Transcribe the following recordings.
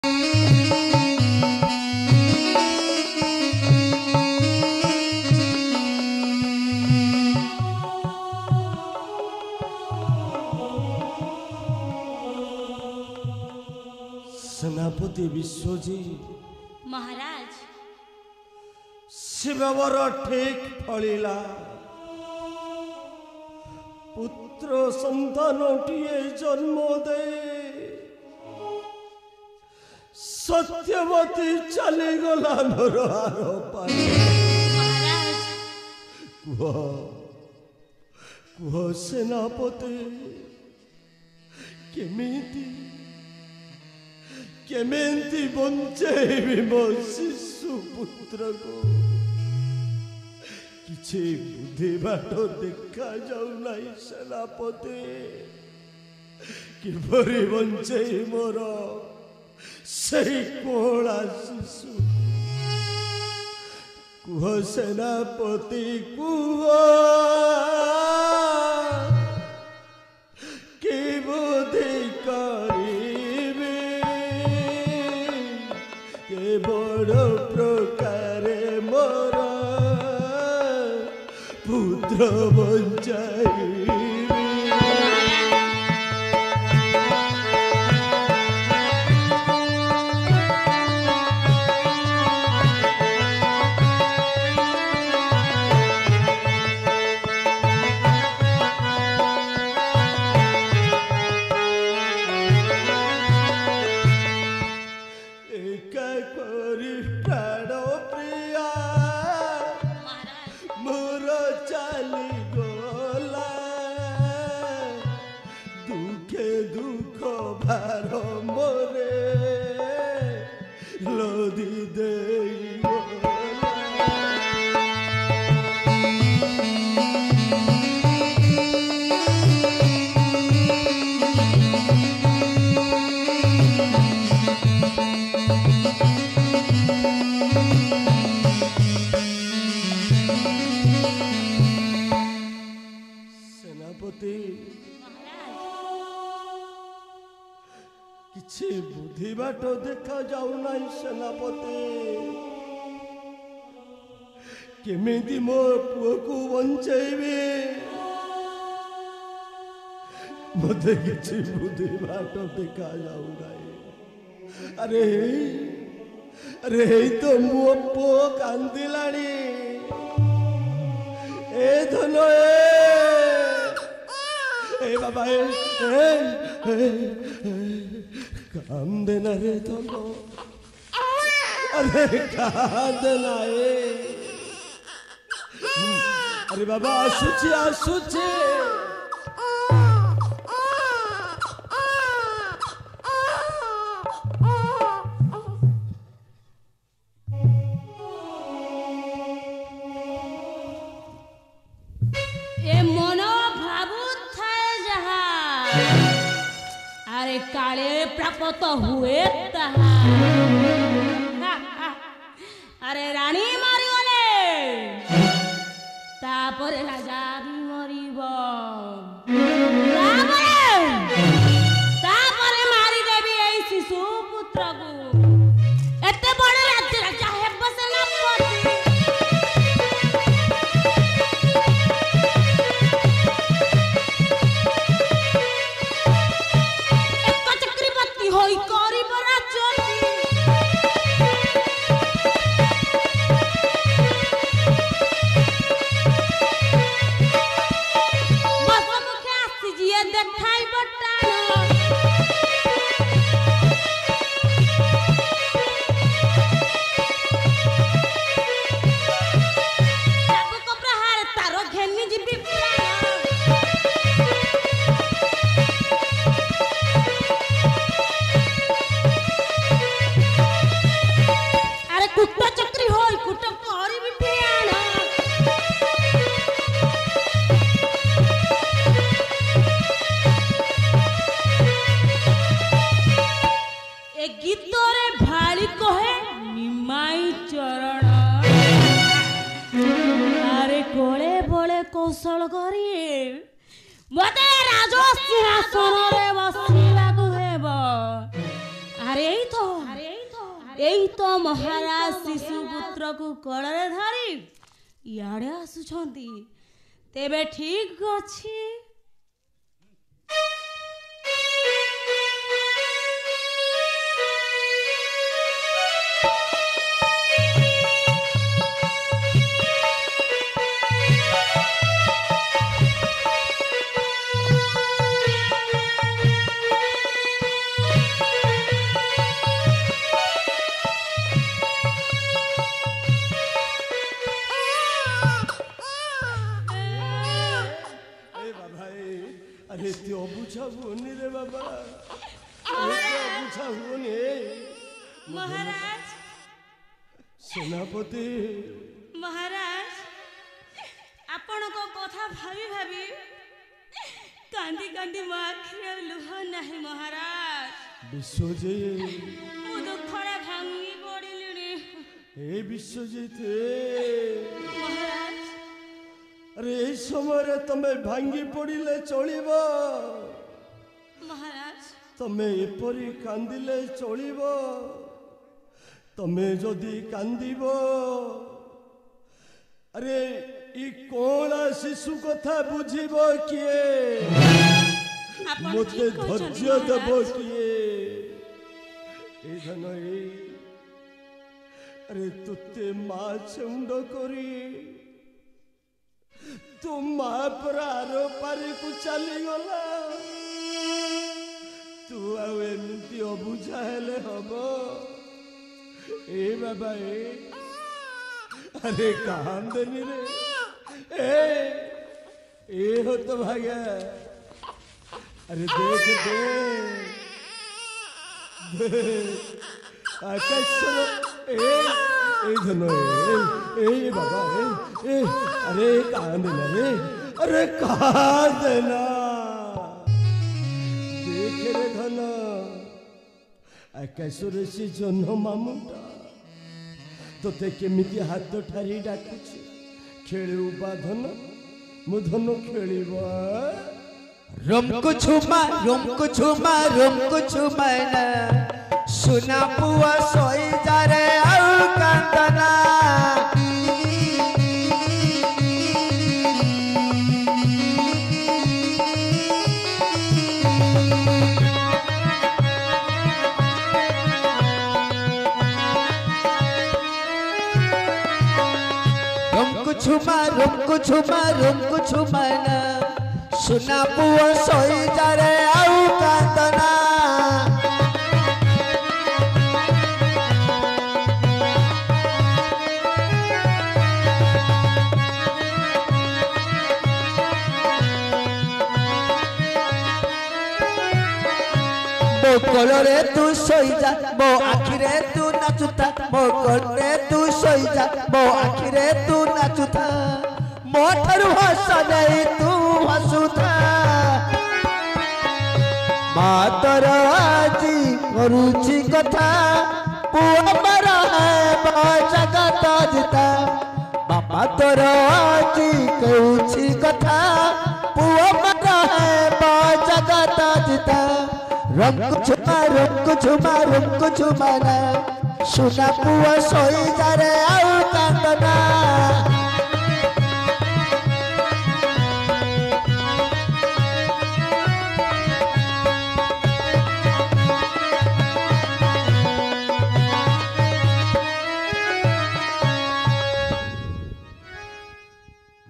सेनापति विश्वजीत महाराज शिववर ठीक फलिला पुत्र संतानटीए जन्म दे सत्यवती चली गला मोर हार कुह कुह सेनापति केमिति केमेंती बंचेबी मो शिशु पुत्र को किछि बुद्धि बाट देखा जाऊ नाही सेनापति किपरि बंचे मोर सही कोला शिशु कुह सेनापति कुह कि बुद्धि करिबे के बड़ प्रकार मोर पुत्र बंचाई किछि बुद्धि बाट देखा जाऊ नाही सेनापति केमिति मो पुओ को बंचेबे मते किछि बुद्धि बाट देखा जाऊ नाही अरे तो मो पुओ कांदिलाणी ए धनो ए बाबा कांदना रे धनो अरे कांदना अरे बाबा आसुची आसुची प्राप्त हुए तहा अरे रानी मारी गले तापर राजा भी मरिबो तापर मारी देवी ए शिशु पुत्र को एते बड़ राज्य राजा हेब सेनापति कौशल करी मते राजसिंहासन रे बसिला को हेब अरे तो एई तो महाराज शिशुपुत्र को कोଳରେ धरी इआड़े आसुछंती तेबे ठीक अछि। महाराज सेनापति महाराज आपण को कथा भाभी भाभी कांदी कांदी मो आखिरे लुह नाही महाराज। विश्वजीत मो दुखरे भांगी पड़िलिनी। ए विश्वजीत महाराज अरे ए समय तमे भांगी पड़िले चलिबो महाराज। तमे एपरी कांदिले चलिबो। तमे जदि कांदिबो अरे ई कोला शिशु कथा बुझिबो किए मते धैर्य देबो किए ए धन ए अरे तुते मा छुंड करी तू मा पर आरो पारी को चली गला तू आउ एमती अबुझा हेले हबो ए बाबा ए अरे कांदनी रे ए हो तो भाग्य अरे देख दे आकाश ए धनो ए बाबा ए अरे कांदना रे अरे कांदना देख रे धन आकाशरे से जन्म मामुटा तोते केमिति हाथ ठारी डाकुछि खेळू बा धन मु धन खेळिबो रोमको छुमा ना सुना पुआ सोई जा रे आउ कांदना रोमको छुमा ना सुना पुआ सोई जा रे आउ कांदना मो कोलरे तू सोई जा मो आखिरे तू नाचुता मो कोलरे तू सोई जा मो आखिरे तू नाचुता मो ठारू हस नहीं तू हसुता मातर आजी करुची कथा पुआ मरा है जगत जिता बापा तोर आजी करुची कथा पुआ मरा है जगत जिता रंग छुमा ना सुना पुआ सोई जा रे आउ कांदना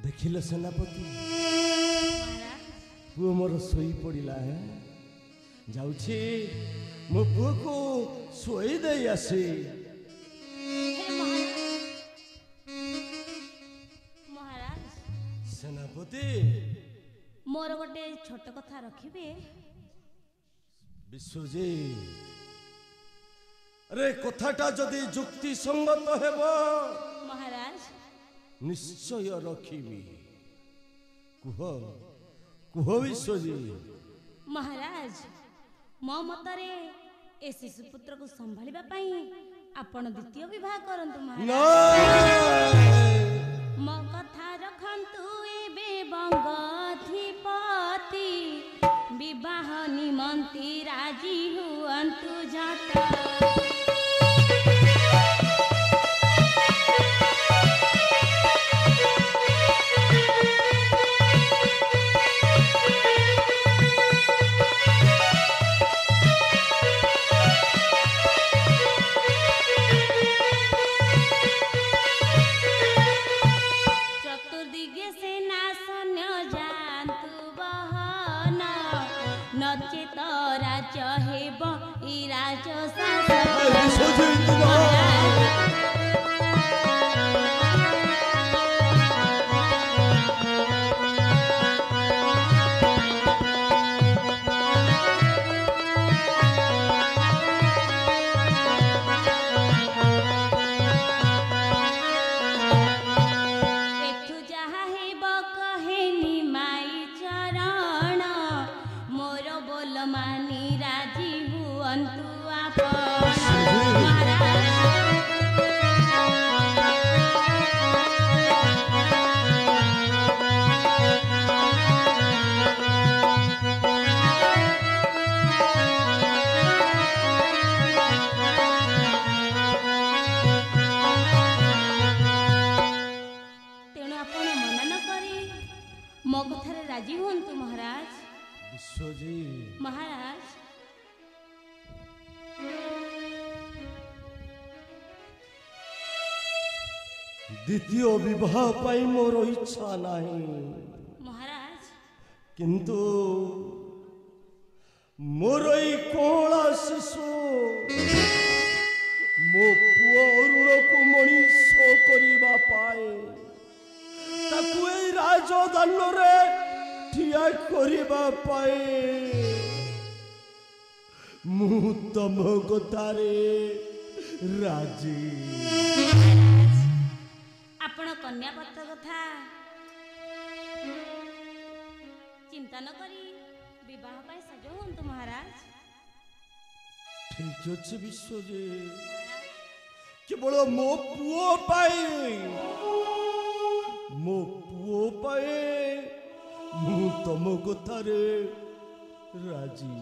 देखिल सेनापति पुओ मोर सोई पड़िला है जाउछि मो पुओ को सोई दे आसी। महाराज सेनापति मोर गोटे छोट कथा रखिबे। विश्वजीत अरे कथाटा जदि जुक्ति संगत हेबो महाराज निश्चय रखिबी कुह कुह विश्वजीत। महाराज मो मतरे ए शिशुपुत्र को संभालिबा पई आपण द्वितीय विवाह करंतु महाराज। मो कथा रखंतु एबे बंगधिपति विवाह निमंती राजी हुअंतु जाता। দ্বিতীয় বিবাহ পাই মোর ইচ্ছা নাই মহারাজ কিন্তু মোর এই কোলা শিশু ମୋ ପୁଅ ଅରୁଣକୁ ମଣିଷ କରିବା ପାଇଁ ତାକୁ ଏଇ ରାଜଦାନରେ ଠିଆ କରିବା ପାଇଁ ମୁଁ ତମ କଥାରେ ରାଜି। ଆପଣ କନ୍ୟାପତ୍ର କଥା ଚିନ୍ତା ନ କରି ବିବାହ ପାଇଁ ସଜ ହୁଅନ୍ତୁ ମହାରାଜ। ଠିକ ଅଛି ବିଶ୍ୱଜିତ କେବଳ ମୋ ପୁଅ ପାଇଁ ମୁଁ ତମ କଥାରେ ରାଜି।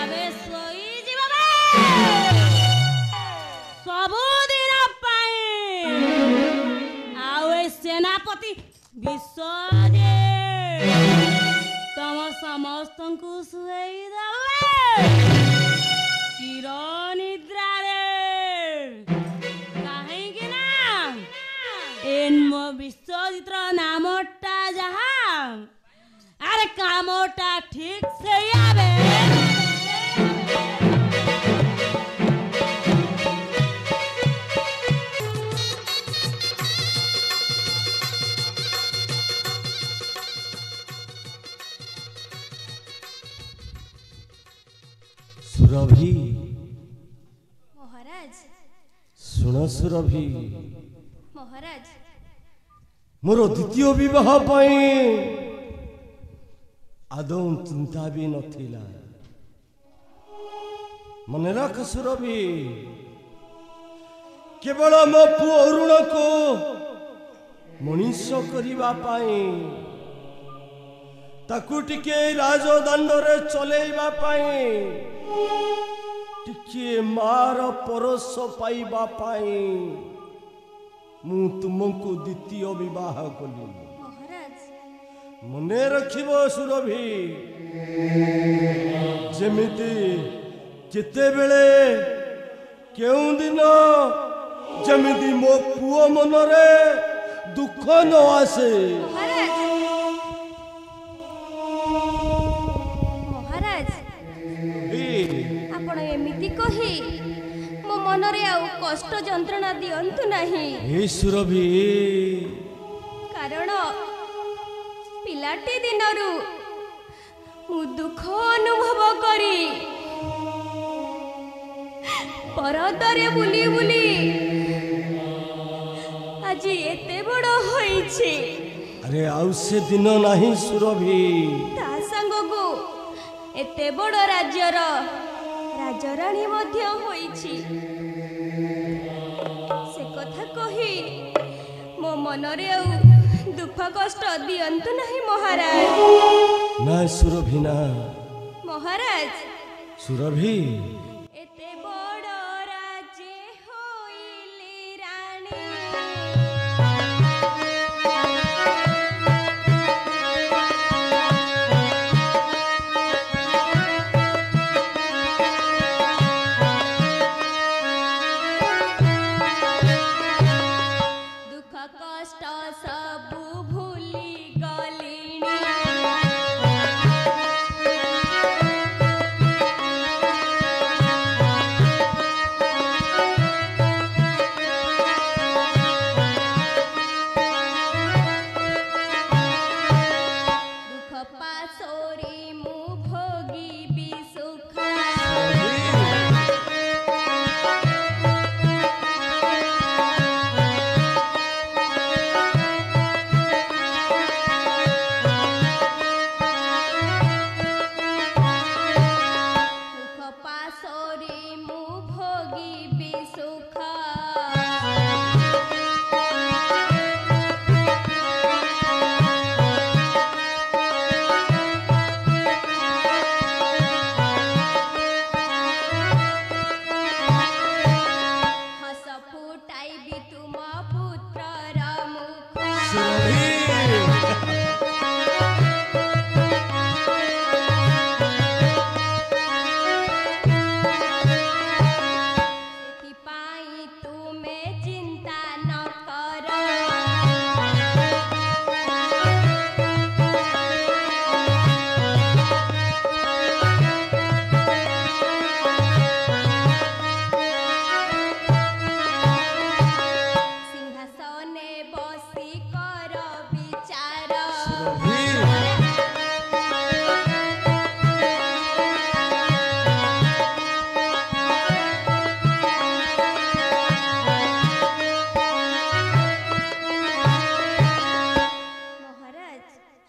ଆମେ ଶୋଇଯିବ ସବୁଦିନ ପାଇଁ ଆଉ ଏ ସେନାପତି ବିଶ୍ୱଜିତ ତମ ସମସ୍ତଙ୍କୁ ଶୁଆଇ ଦେବେ ଚିର ନିଦ୍ରାରେ। କାହିଁକି ନା ମୋ ବିଶ୍ୱଜିତର ନାମଟା ଯାହା ଆରେ କାମଟା ଠିକ ସେଇଆ ବେ। ସୁରଭି ମହାରାଜ ଶୁଣ ସୁରଭି ମହାରାଜ ମୋର ଦ୍ୱିତୀୟ ବିବାହ ପାଇଁ ଆଦୌ ଚିନ୍ତା ବି ନଥିଲା। ମନେ ରଖ ସୁରଭି କେବଳ ମୋ ପୁଅ ଅରୁଣକୁ ମଣିଷ କରିବା ପାଇଁ ତାକୁ ଟିକେ ରାଜଦାଣ୍ଡରେ ଚଲେଇବା ପାଇଁ ଟିକେ ମାର ପରଶ ପାଇବା ପାଇଁ ମୁଁ ତୁମକୁ ଦ୍ୱିତୀୟ ବିବାହ କଲି। ମହାରାଜ ମନେ ରଖିବ ସୁରଭି ଯେମିତି କେତେବେଳେ କେଉଁ ଦିନ ଯେମିତି ମୋ ପୁଅ ମନରେ ଦୁଃଖ ନ ଆସେ। ମହାରାଜ ଆପଣ ଏମିତି କହି ମୋ ମନରେ ଆଉ କଷ୍ଟ ଯନ୍ତ୍ରଣା ଦିଅନ୍ତୁ ନାହିଁ। ହେ ସୁରଭି କାରଣ ପିଲାଟି ଦିନରୁ ମୁଁ ଦୁଃଖ ଅନୁଭବ କରି ପରଦରେ ବୁଲି ବୁଲି ଆଜି ଏତେ ବଡ଼ ହୋଇଛି। ଆରେ ଆଉ ସେ ଦିନ ନାହିଁ ସୁରଭି। ତା ସାଙ୍ଗକୁ ଏତେ ବଡ଼ ରାଜ୍ୟର ରାଜରାଣୀ ମଧ୍ୟ ହୋଇଛି। ସେ କଥା କହି ମୋ ମନରେ ଆଉ ଦୁଃଖ କଷ୍ଟ ଦିଅନ୍ତୁ ନାହିଁ ମହାରାଜ। ନା ସୁରଭି ନା ମହାରାଜ ସୁରଭି ଏତେ ବଡ଼ ରାଜେ ହୋଇଲି ରାଣୀ ଦୁଃଖ କଷ୍ଟ ସବୁ ଭୁଲି ଗଲିଣି।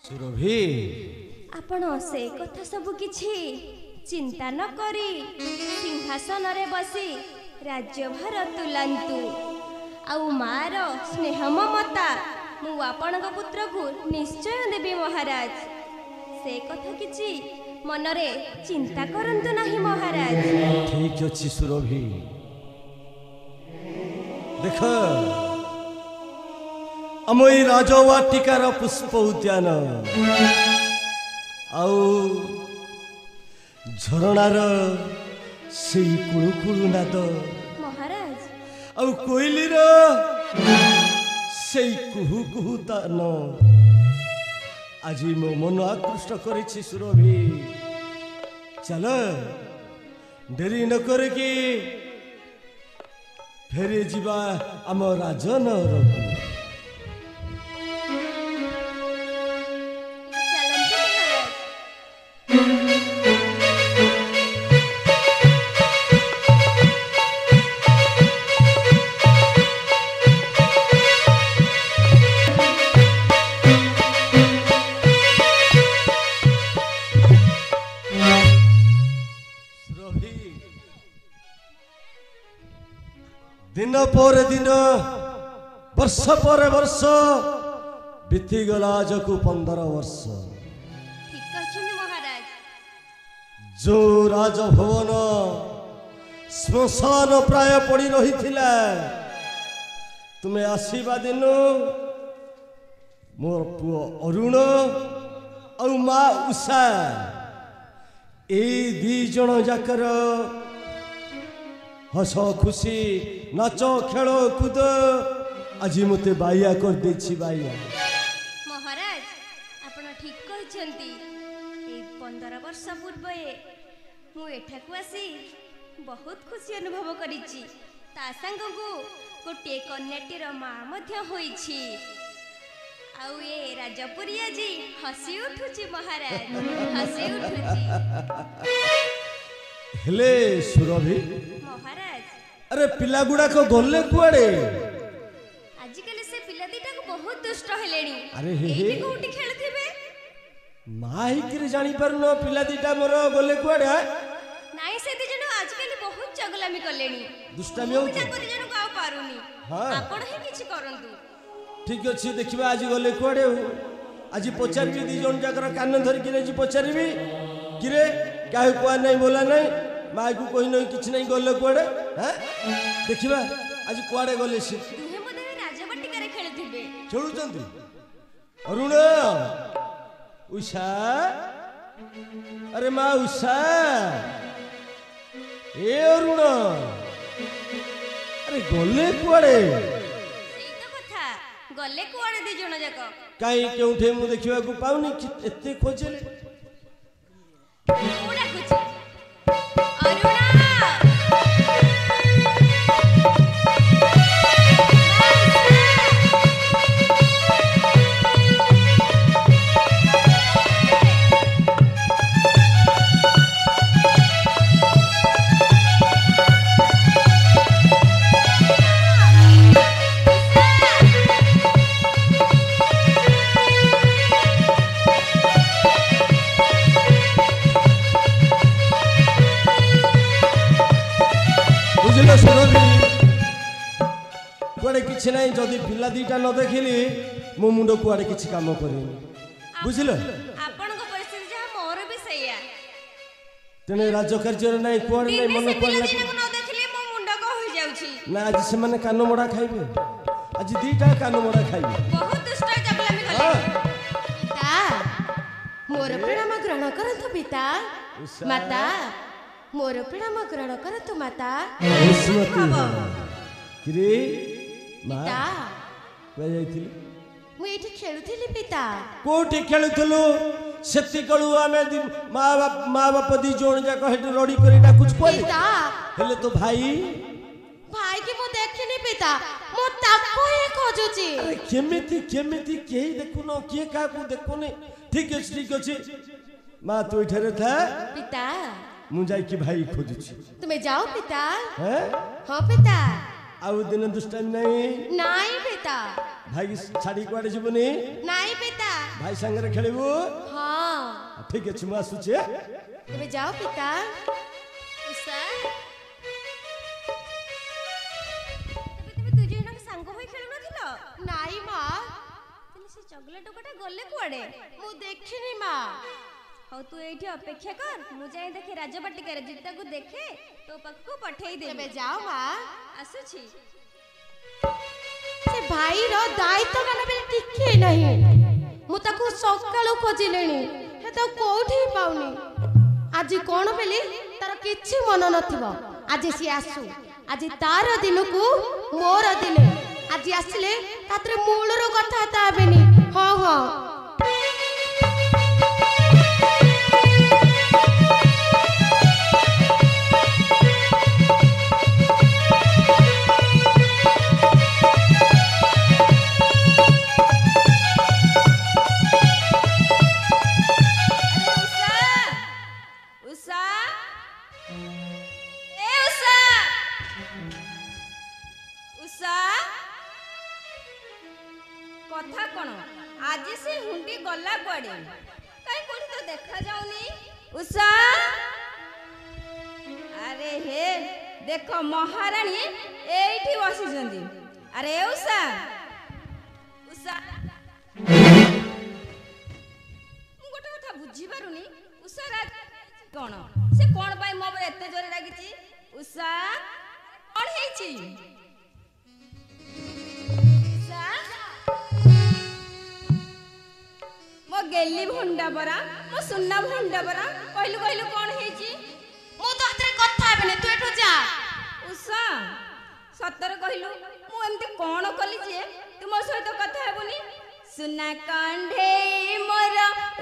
ସୁରଭି ଆପଣ ସେ କଥା ସବୁ କିଛି ଚିନ୍ତା ନ କରି ସିଂହାସନରେ ବସି ରାଜ୍ୟଭାର ତୁଲାନ୍ତୁ। ଆଉ ମାର ସ୍ନେହ ମମତା ମୁଁ ଆପଣଙ୍କ ପୁତ୍ରକୁ ନିଶ୍ଚୟ ଦେବି ମହାରାଜ। ସେ କଥା କିଛି ମନରେ ଚିନ୍ତା କରନ୍ତୁ ନାହିଁ ମହାରାଜ। ଠିକ ଅଛି ସୁରଭି। ଦେଖ ଆମ ଏଇ ରାଜବାଟିକାର ପୁଷ୍ପ ଉଦ୍ୟାନ ଆଉ ଝରଣାର ସେଇ କୁଳୁ କୁଳୁ ନାଦ ମହାରାଜ ଆଉ କୋଇଲିର ସେଇ କୁହୁ କୁହୁ ତାନ ଆଜି ମୋ ମନ ଆକୃଷ୍ଟ କରିଛି ସୁରଭି। ଚାଲ ଡେରି ନ କରିକି ଫେରି ଯିବା ଆମ ରାଜନଗରକୁ। ଚାଲନ୍ତୁ ମହାରାଜ। दिन पर दिन वर्ष पर वर्ष बीतीगला आजकू 15 वर्ष। ଠିକ କହିଛନ୍ତି ମହାରାଜ। जो राजभवन श्मशान प्राय पड़ी रही तुम्हें आसवा दिन मोर पुओ अरुण और माँ उषा ए दी जन जाकर हस खुशी नाच खेल कूद आज मते बाइया कर देछि बाइया। ମହାରାଜ ଆପଣ ଠିକ କହିଛନ୍ତି। ଏଇ 15 ବର୍ଷ ପୂର୍ବେ ମୁଁ ଏଠାକୁ ଆସି ବହୁତ ଖୁସି ଅନୁଭବ କରିଛି। ତା ସାଙ୍ଗକୁ ଗୋଟିଏ କନ୍ୟାଟିର ମା ମଧ୍ୟ ହୋଇଛି। ଆଉ ଏ ରାଜପୁରୀ ଆଜି ହସି ଉଠୁଛି ମହାରାଜ, ହସି ଉଠୁଛି। हेले सुरभि ମହାରାଜ अरे पिला गुड़ा को गले कुआड़े ଆଜିକାଲି ସେ ପିଲା ଦିଟାକୁ ବହୁତ ଦୁଷ୍ଟ ହେଲେଣି। अरे हे हे ଏଇଠି କୋଉଠି ଖେଳୁଥିବେ? माही किरे जानी पारुनो पिला दीटा मोर गले कुआड़े ନାଇଁ ସେ ଦି ଜଣ ଆଜିକାଲି ବହୁତ ଚଗଲାମି କଲେଣି। दुष्टामी ମୁଁ होउछ। ତାଙ୍କ ଦି ଜଣକୁ ଆଉ ପାରୁନି। ହଁ। ଆପଣ ହିଁ କିଛି କରନ୍ତୁ। ठीक अच्छे देखा आज गले कुआड़े आज पचारि दी जन जाकर कान धरिकी नहीं पचारि किरे क्या कुआ नहीं बोला नहीं माँ को कही नहीं कि नहीं गले कुआड़े देखा आज कुआड़े गले सी ଦୁହେଁ ବୋଧେ ରାଜବାଟିକାରେ ଖେଳୁଥିବେ। ଖେଳୁଛନ୍ତି। ଅରୁଣ ଉଷା अरे माँ उषा ए अरुण अरे गले कुआड़े ସେଇ ତ କଥା। ଗଲେ କୁଆଡେ ଦି ଜଣ ଯାକ? कहीं केउठे मु देखिबा को पाउनी एते खोजले ମୁଁ ଡାକୁଛି ଅରୁଣ। बुझिल सुरभि कुआड़े किछि नहीं जदि पिला दीटा न देखिली मो मुंड कुआड़े किछि काम करेनी बुझिल। ଆପଣଙ୍କ ପରିସ୍ଥିତି ଯାହା ମୋର ବି ସେଇଆ। तेने राज्य कार्य नहीं कुआड़े नहीं ଦିନେ मन ସେ कुआड़े ପିଲା ଦିଟାକୁ ନ ଦେଖିଲେ ମୋ ମୁଣ୍ଡ କଣ ହୋଇଯାଉଛି। ना आज से माने कान मोड़ा खाइबे आज दीटा कान मोड़ा खाइबे ବହୁତ ଦୁଷ୍ଟ ଚଗଲାମି କଲେ। ପିତା ମୋର ପ୍ରଣାମ ଗ୍ରହଣ କରନ୍ତୁ ପିତା। ଉଷା। ମାତା ମୋର ପ୍ରଣାମ ଗ୍ରହଣ କରନ୍ତୁ ମାତା। ସ୍ମୃତି କିରେ ମା ପିତା କୁଆ ଯାଇଥିଲି ମୁଁ ଏଇଠି ଖେଳୁଥିଲି ପିତା। कोठी खेलुथलु सेति कळु आमे माँ बाप दी जोण जाक हेट रडी करी डाकुछ कोई ପିତା हेले तो भाई ଭାଇ କି ମୁଁ ଦେଖିନି ପିତା, ମୁଁ ତାକୁ ହିଁ ଖୋଜୁଛି। अरे केमिति केमिति केही देखुनो किए काकू देखुनी ठीक अछि माँ तू इठरे था ପିତା मु जाई कि भाई खोजुछि ତୁମେ ଯାଅ ପିତା। हैं ହଁ ପିତା। आउ दिन दुष्टाइम नहीं ନାଇଁ ପିତା भाई छाड़ी कुआडे जीवनी ନାଇଁ ପିତା। भाई संगे खेलबू हाँ ठीक अच्छे मुझे आसुचे तेरे जाओ पिता उषा तबे दुई जन सांग होई खेलु नथिलो नाई माँ तले से चगला टोकटा गले कुआडे मु देखिनी माँ हौ तू एठी अपेक्षा कर मु जाई देखे राजबाटिका रे जिता को देखे तो पाखको पठेई दे तेरे जाओ माँ आसुची से भाई रो दायित्व गाना बेले टिके नहीं मु ताकू सकाळू खोजिलेनी हे तो कोठी पाउनी आज कोन बेली तार किछि मन नथिबो आज सी आसु आज तार दिन को मोर दिन आज आसले तात्रे मूलरो कथा ताबेनी हो हो कथा कौन आज से हुंडी गला कुआडे कहीं कोठी तो देखा जाउनी उषा अरे हे देखो महारानी एठी बसी जंदी अरे उषा उषा मु गोटे कथा बुझी पारुनी उषा राग कौन से कौन पाई मो पर एते जोरे लागिची उषा कौन हेची मो गेली भंडा बरा मो सुन्ना भंडा बरा कहलु कहलु कोन हेची मु तो हातरे कथा हेबेनी तू एठो जा उषा सतर कहलु मु एमती कोन कली जे तुम सहित कथा हेबुनी सुना कांढे मोर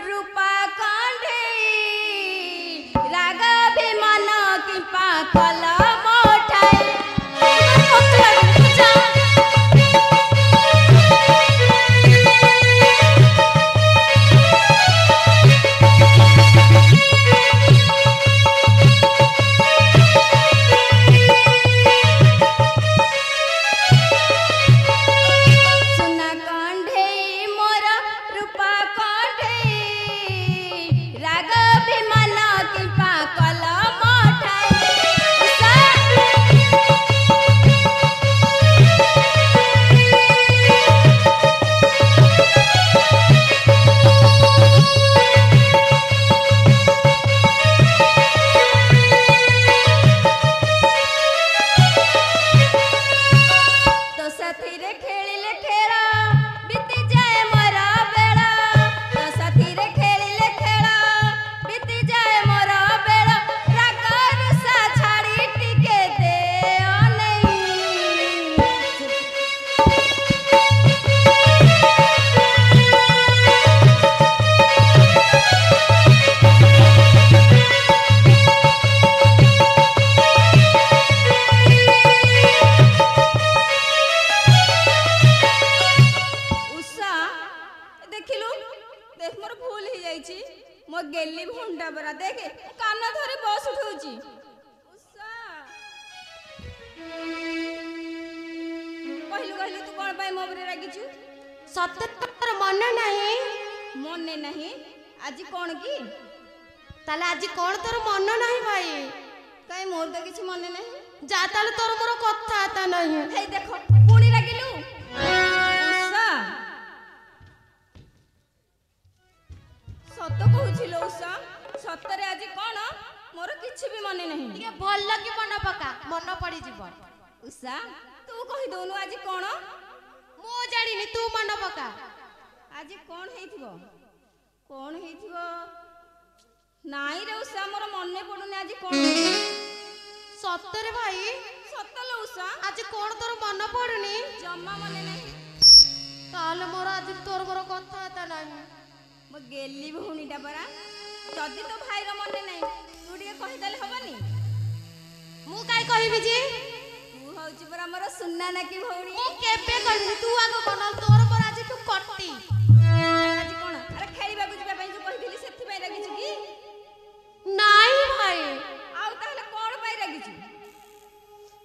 रूपा कांढे राग विमान कि पाखल मोठाए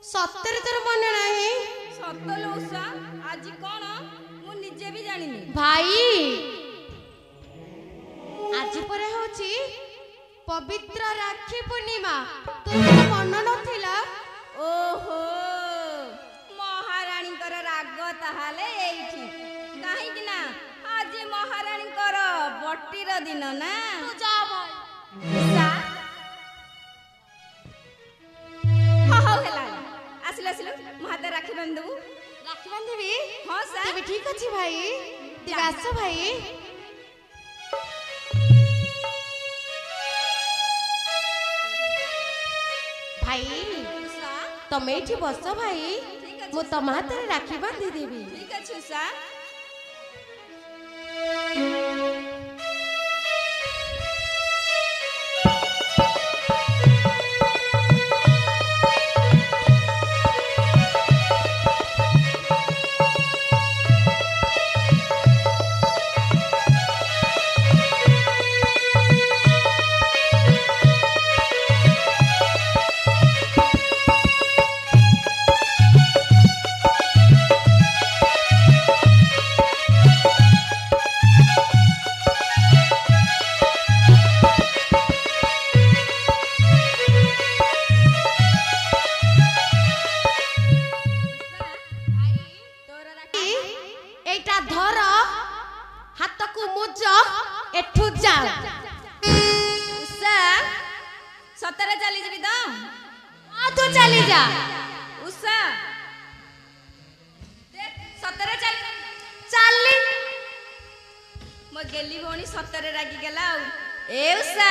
सत्तर तोर मन नहीं सतलो उषा आज कौन मु निजे भी जानिनी भाई पवित्र राखी पूर्णिमा तुमको मन नथिला ओहो महाराणी राग ताहाले एठी काहे कि ना आज महाराणी बटीर दिन ना तू जा भाई सा हाँ हाँ हेला आसिल आसिल मो हाथ राखी बांधबू राखी बांधबी हाँ सा तेबे ठीक अछि भाई तेबे आसो भाई भाई सा तमे एठी बस भाई ठीक अछि मु तम हाथ रे राखी बांधी देबी ठीक अछि सा सतरे चली जीवी तो हाँ तू चली जा उषा सतरे चली चली मो गेली भौणी सतरे रागी गेला ए उषा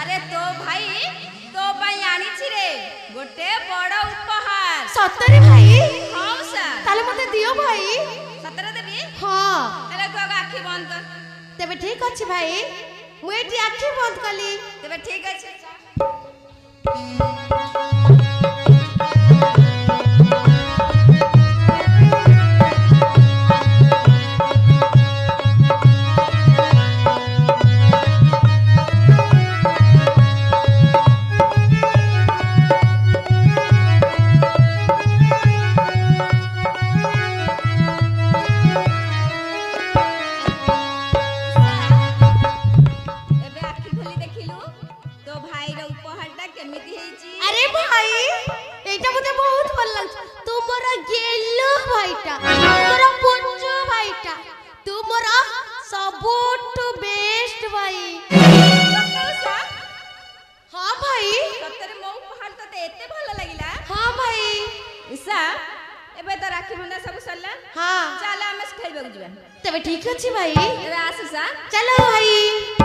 अरे तो भाई तो पाई आनी छि रे गोटे बड़ उपहार सतरे भाई हाँ उषा ताले मते दियो भाई सतरे देबी हाँ एला को आखी बंद कर तेबे ठीक अछि भाई मु एठी आखी बंद कली तेबे ठीक अछि अरे भाई एटा मते बहुत भल लाग तुमरा गेलो भाईटा तुमरा पुंजो भाईटा तुमरा सबुठ बेस्ट भाई हाँ भाई सतरे मो उपहार तो एते भल लागिला हाँ भाई उषा एबे तो राखी बंधा सब सरला हाँ चल हम खाइबा जिबा तबे ठीक अछि भाई एबे आस उषा चलो भाई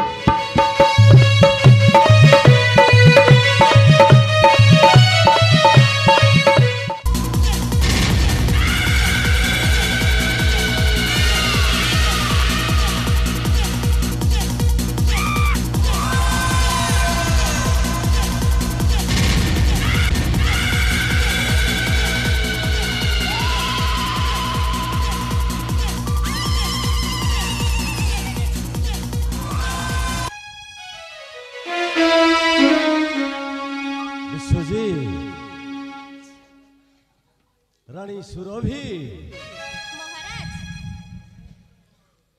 रानी सुरभि महाराज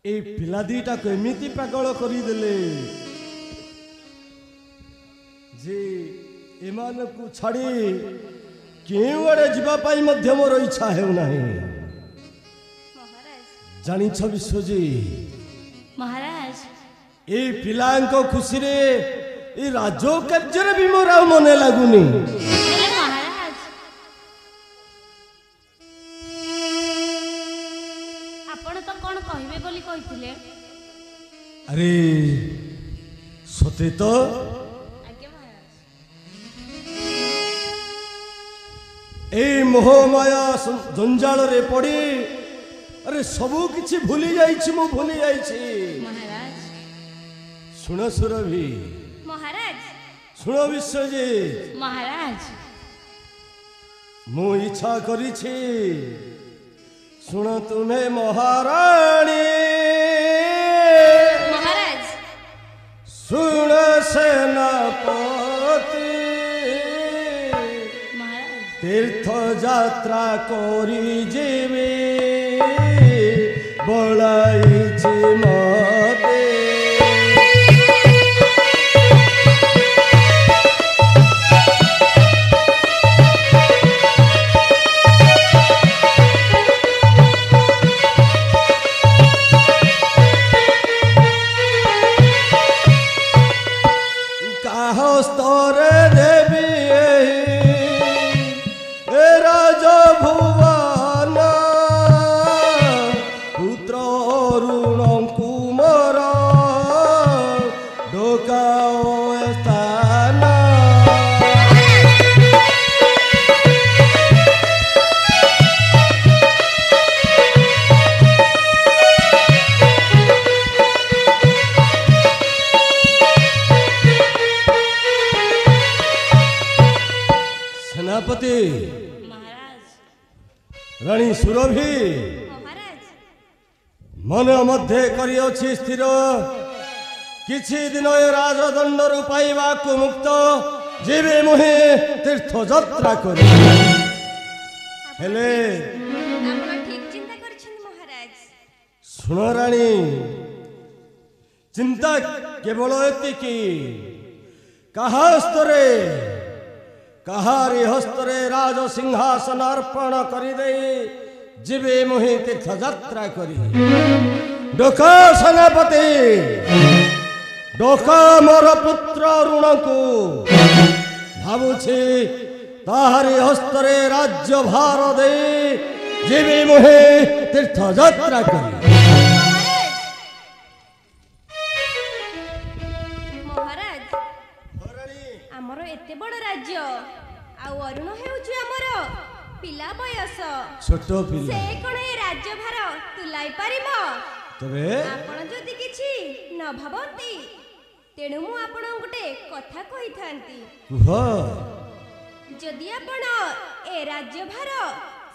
ए पिला दीटा को एमिति पागल करिदेले जे एमान को छाड़ी केउ आड़े जीवा पाई मध्य मोर इच्छा हेउ नाही महाराज जानिछ विश्वजी महाराज ए पिलांको खुशी रे ए राजो କାର୍ଯ୍ୟରେ ବି ମୋର ଆଉ ମନେ ଲାଗୁନି ହେଲେ ମହାରାଜ ଆପଣ ତ କଣ କହିବେ ବୋଲି କହିଥିଲେ ଆରେ ସତେ ତ ଆଜ୍ଞା ମହାରାଜ এই মোহমায়া জঞ্জাଳରେ পড়ি আরে সবু কিছু ভুলি যাইছি মু ভুলি যাইছি মহারাজ শুণ সুরভি महाराज শুণ বিশ্বজিৎ মহারাজ মু ইচ্ছা করিছি শুণ তুমি মহারানী महाराज শুণ সেনাপতি মহারাজ तीर्थ यात्रा करी जीवे बड़ाई मते ढोकाओ स्थान सेनापति महाराज रानी सुरभि महाराज मन मध्य करिअछि स्थिर किछि दिन ए राजदंडरु पाइबाकु मुक्त जीवे मुहे तीर्थ यात्रा करी हेले ଆପଣ ଠିକ ଚିନ୍ତା କରିଛନ୍ତି ମହାରାଜ। सुन रानी चिंता केवल एतिकी कहा स्तरे कहारी हस्तरे राज सिंहासन अर्पण करिदे जीवे मुहि तीर्थ यात्रा करी डोका सेनापति डोका मोर पुत्र ऋण को भावुछि ताहारी हस्तरे राज्य भार दे जीवे मुहि तीर्थ यात्रा करी ମହାରାଜ ଆମର ଏତେ ବଡ଼ ରାଜ୍ୟ ଆଉ ଅରୁଣ ହେଉଛି ଆମର ପିଲା ବୟସ छोट पिला ସେ କଣ ଏ ରାଜ୍ୟଭାର ତୁଲାଇ ପାରିବ? तबे ଆପଣ ଯଦି କିଛି ନ ଭାବନ୍ତି ତେଣୁ ମୁଁ ଆପଣଙ୍କୁ ଗୋଟେ କଥା କହିଥାନ୍ତି। कुह ଯଦି ଆପଣ ଏ ରାଜ୍ୟଭାର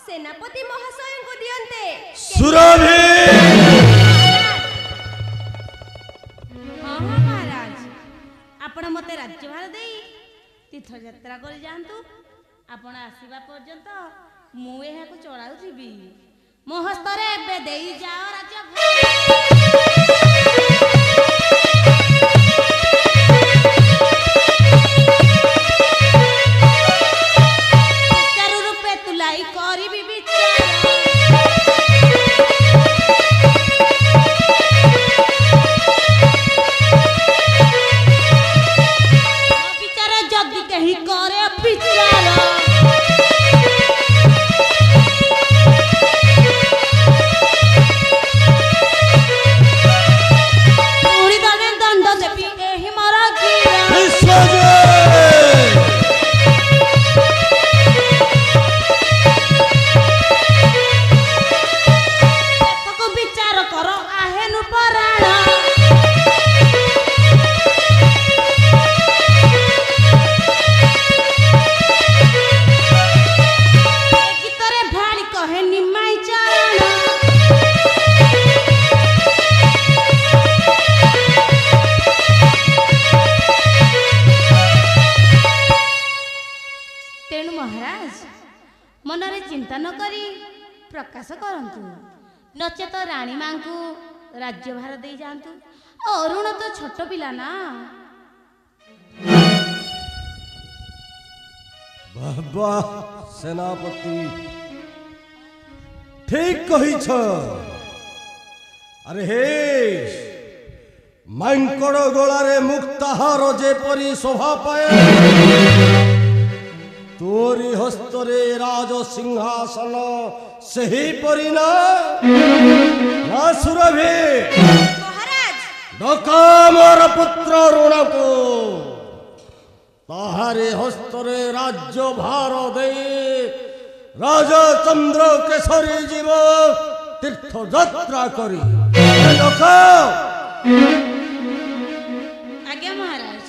ସେନାପତି ମହାଶୟଙ୍କୁ ଦିଅନ୍ତେ सुरभि ହଁ ହଁ ମହାରାଜ ଆପଣ ମୋତେ ରାଜ୍ୟଭାର ଦେଇ ତୀର୍ଥଯାତ୍ରା କରି ଯାଆନ୍ତୁ। ଆପଣ ଆସିବା ପର୍ଯ୍ୟନ୍ତ ମୁଁ ଏହାକୁ ଚଳାଉଥିବି। ମୋ ହସ୍ତରେ ଏବେ ଦେଇଯାଅ ସୁଚାରୁ ରୂପେ ତୁଲାଇ କରିବି ବିଚାର। ବିଚାର ଯଦି କେହି କରେ ବିଚାର ପୁଣି ଦଣ୍ଡେ ଦଣ୍ଡ ଦେବି ଏହି ମୋର ଗିରା। ଏତକୁ ବିଚାର କର ଆହେନୁ ପରାଣ। ଗୀତରେ ଭାଳି କହେ ନିମାଇ ଚାରଣ। ତେଣୁ ମହାରାଜ ମନରେ ଚିନ୍ତା ନ କରି ପ୍ରକାଶ କରନ୍ତୁ, ନଚେତ ରାଣୀ ମାଙ୍କୁ ରାଜ୍ୟଭାର ଦେଇ ଯାଆନ୍ତୁ। ଅରୁଣ ତ ଛୋଟ ପିଲା ନା। बाबा सेनापति ठीक कहिछ अरे हे मांकड़ गोलारे मुक्ताहार जेपरी शोभा पाए तोरी हस्तरे राज सिंहासन सही परी ना सुरभि ମହାରାଜ डका मोर पुत्र ऋण को ताहारे हस्तरे राज्य भार दे राजा चंद्र केसरी जीव तीर्थ यात्रा करी डका ଆଜ୍ଞା ମହାରାଜ।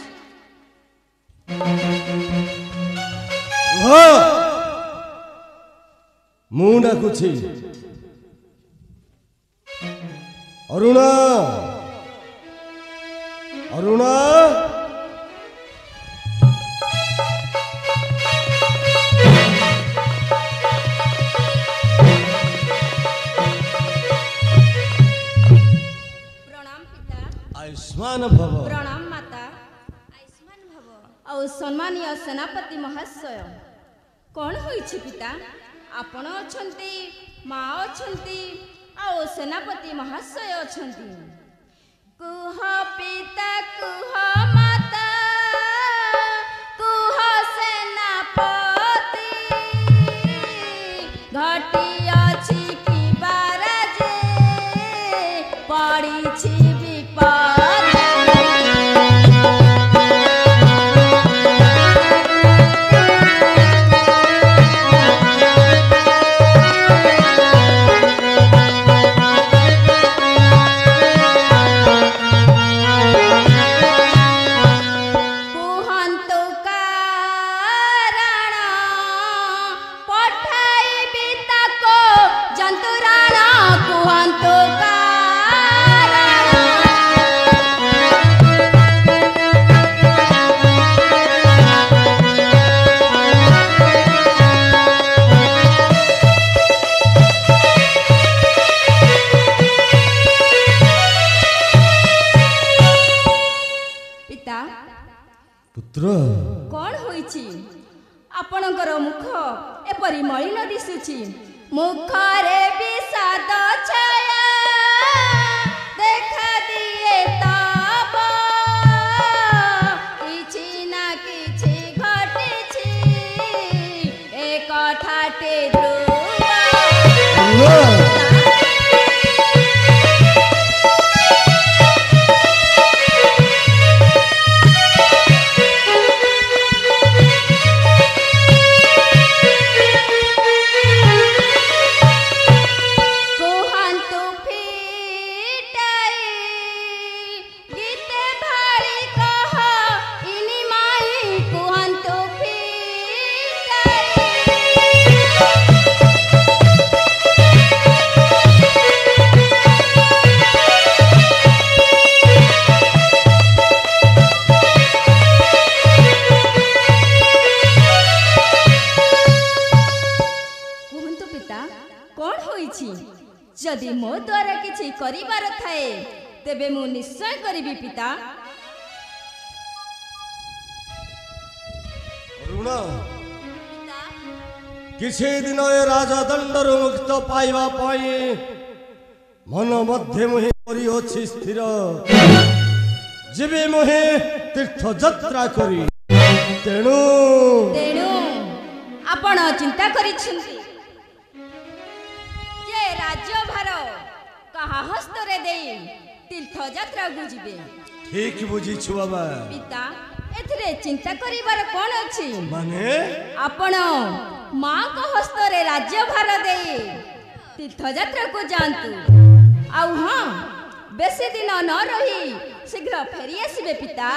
ମୁଁ ଡାକୁଛି ଅରୁଣ ଅରୁଣ ପ୍ରଣାମ ପିତା। ଆୟୁଷ୍ମାନ ଭବ ପ୍ରଣାମ ମାତା। ଆୟୁଷ୍ମାନ ଭବ। ଆଉ ସମ୍ମାନୀୟ ସେନାପତି ମହାଶୟ କ'ଣ ହୋଇଛି ପିତା? ଆପଣ ଅଛନ୍ତି, ମା ଅଛନ୍ତି, ଆଉ ସେନାପତି ମହାଶୟ ଅଛନ୍ତି। କୁହ ପିତା କୁହ ମାତା କୁହ ସେନାପତି ଘଟିଅଛି କି ବାରାଜେ ପଡ଼ିଛି ବିପଦ। पुत्र कौन होइछि आपणकर मुख एपरी मलिन दिसुछि मुखरे विषाद छाया देखा दिए तब किछि ना किछि घटिछि ए कथाटे जदि मो द्वारा किछि करिबार थाए तेबे मु निश्चय करिबी पिता। अरुण किछि दिन ए राजदंडरु मुक्त पाइबा पाई मन मध्य मुहि करि अछि स्थिर जेबे मुहि तीर्थ यात्रा करी तेणु आपण चिंता करिछन्ति राज्य भार कहा हस्तरे देई तीर्थ यात्रा गुजिबे ठीक बुझिछु बाबा पिता एथिरे चिंता करिबार कोन अछि माने आपण मां को हस्तरे राज्य भार देई तीर्थ यात्रा को जानतु आउ हां बेसी दिन न रही शीघ्र फेरी आसीबे पिता।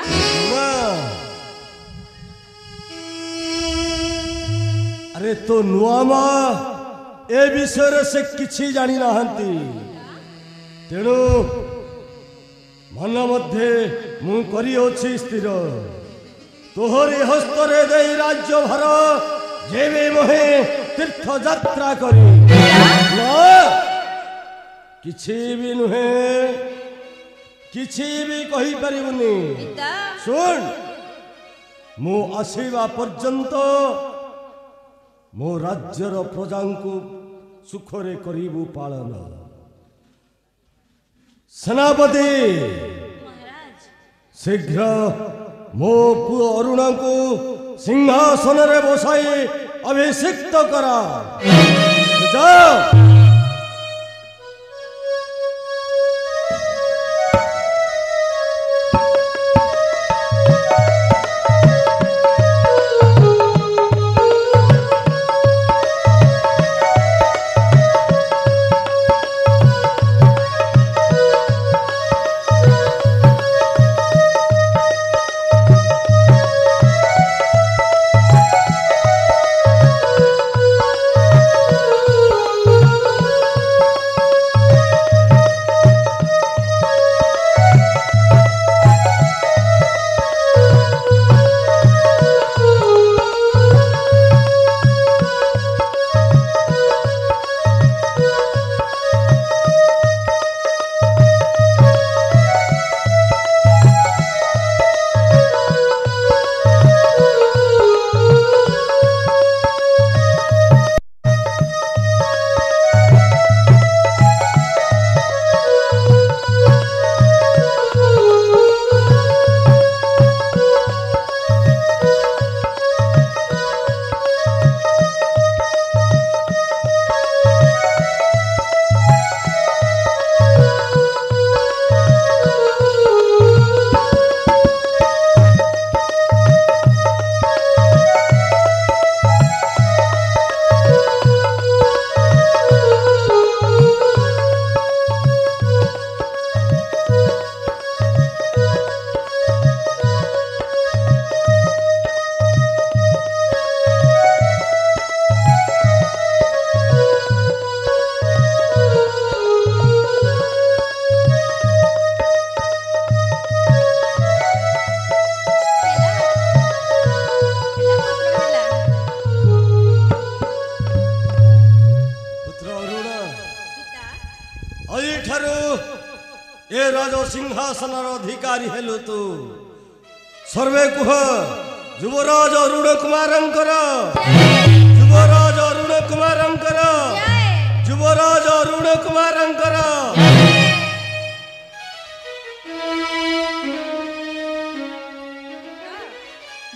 अरे तो नुआमा ए विषय से किछि जानी नाहंती तेणु मन मध्य मु करी अछि स्थिर तोहरी हस्तरे देई राज्य भर जेबे मोहे तीर्थ यात्रा करी किछि भी नुहे किछि भी कहि परिबुनी सुन मु आसीबा पर्यंत मो राज्यर प्रजांकु सुखरे करिबु पालन। सेनापति शीघ्र मो पुओ अरुण को सिंहासन रे बसाई अभिषिक्त करा जाओ। ए राज सिंहासन अधिकारी हेलु तू सर्वे कुह युवराज अरुण कुमारंकर युवराज अरुण कुमारंकर युवराज अरुण कुमारंकर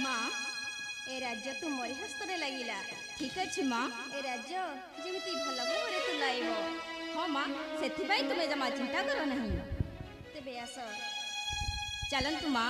माँ ए राज्य तुमरी हस्तरे लागिला ठीक अच्छे माँ ए राज्य जेमिति भल भाବରେ तुलाइब हाँ माँ से तुम्हें जमा चिंता करो नहीं तेबे आस चलतु माँ।